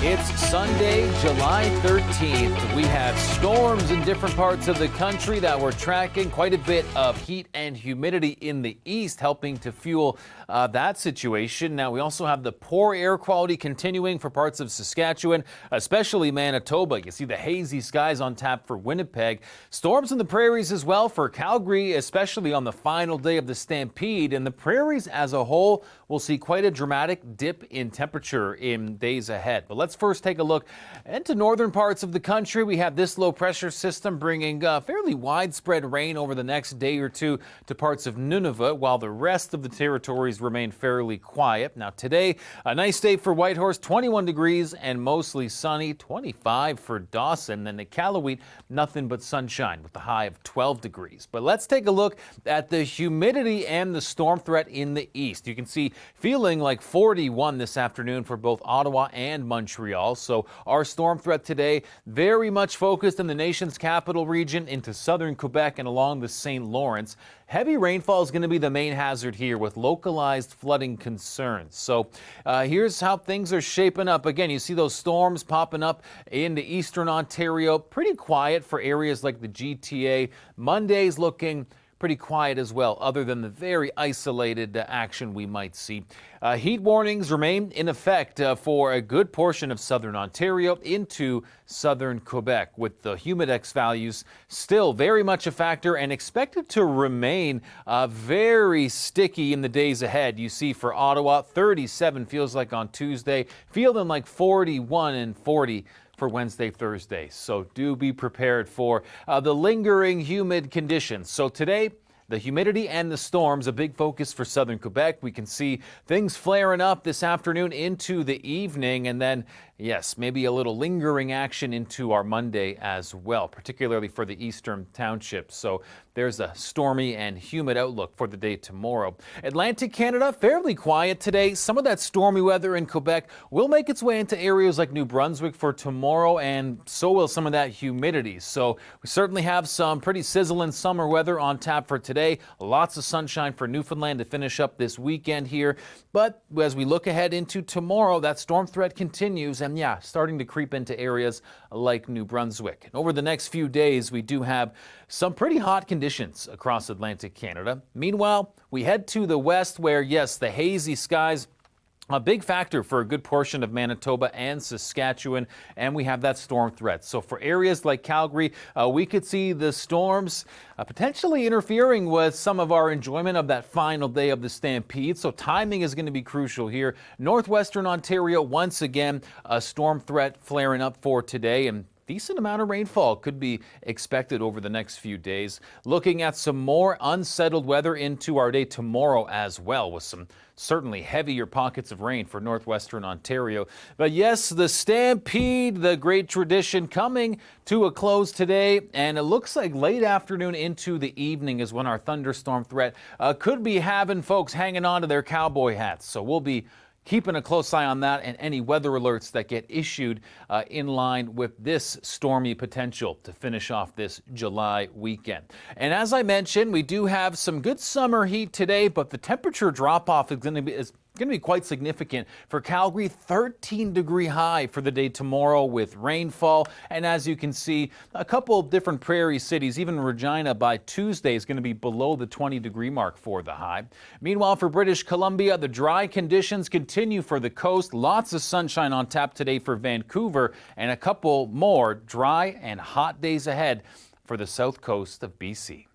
It's Sunday, July 13th. We have storms in different parts of the country that we're tracking. Quite a bit of heat and humidity in the east helping to fuel that situation. Now, we also have the poor air quality continuing for parts of Saskatchewan, especially Manitoba. You see the hazy skies on tap for Winnipeg. Storms in the prairies as well for Calgary, especially on the final day of the Stampede. And the prairies as a whole will see quite a dramatic dip in temperature in days ahead. But let's first take a look into northern parts of the country. We have this low pressure system bringing fairly widespread rain over the next day or two to parts of Nunavut, while the rest of the territories remain fairly quiet. Now today, a nice day for Whitehorse, 21 degrees and mostly sunny, 25 for Dawson. Then Iqaluit, nothing but sunshine with a high of 12 degrees. But let's take a look at the humidity and the storm threat in the east. You can see feeling like 41 this afternoon for both Ottawa and Montreal. So our storm threat today very much focused in the nation's capital region into southern Quebec and along the St. Lawrence. Heavy rainfall is going to be the main hazard here with localized flooding concerns. So here's how things are shaping up. Again, you see those storms popping up into eastern Ontario. Pretty quiet for areas like the GTA. Monday's looking pretty quiet as well, other than the very isolated action we might see. Heat warnings remain in effect for a good portion of southern Ontario into southern Quebec, with the humidex values still very much a factor and expected to remain very sticky in the days ahead. You see for Ottawa, 37 feels like on Tuesday, feeling like 41 and 40 for Wednesday, Thursday. So do be prepared for the lingering humid conditions. So today, the humidity and the storms, a big focus for southern Quebec. We can see things flaring up this afternoon into the evening, and then, yes, maybe a little lingering action into our Monday as well, particularly for the eastern townships. So there's a stormy and humid outlook for the day tomorrow. Atlantic Canada, fairly quiet today. Some of that stormy weather in Quebec will make its way into areas like New Brunswick for tomorrow, and so will some of that humidity. So we certainly have some pretty sizzling summer weather on tap for today. Lots of sunshine for Newfoundland to finish up this weekend here. But as we look ahead into tomorrow, that storm threat continues and, yeah, starting to creep into areas like New Brunswick. And over the next few days, we do have some pretty hot conditions across Atlantic Canada. Meanwhile, we head to the west where, yes, the hazy skies, a big factor for a good portion of Manitoba and Saskatchewan, and we have that storm threat. So for areas like Calgary, we could see the storms potentially interfering with some of our enjoyment of that final day of the Stampede. So timing is going to be crucial here. Northwestern Ontario, once again, a storm threat flaring up for today, and decent amount of rainfall could be expected over the next few days. Looking at some more unsettled weather into our day tomorrow as well, with some certainly heavier pockets of rain for northwestern Ontario. But yes, the Stampede, the great tradition, coming to a close today, and it looks like late afternoon into the evening is when our thunderstorm threat could be having folks hanging on to their cowboy hats. So we'll be keeping a close eye on that and any weather alerts that get issued in line with this stormy potential to finish off this July weekend. And as I mentioned, we do have some good summer heat today, but the temperature drop-off is going to be quite significant. For Calgary, 13-degree high for the day tomorrow with rainfall. And as you can see, a couple of different prairie cities, even Regina by Tuesday is going to be below the 20-degree mark for the high. Meanwhile, for British Columbia, the dry conditions continue for the coast. Lots of sunshine on tap today for Vancouver, and a couple more dry and hot days ahead for the south coast of BC.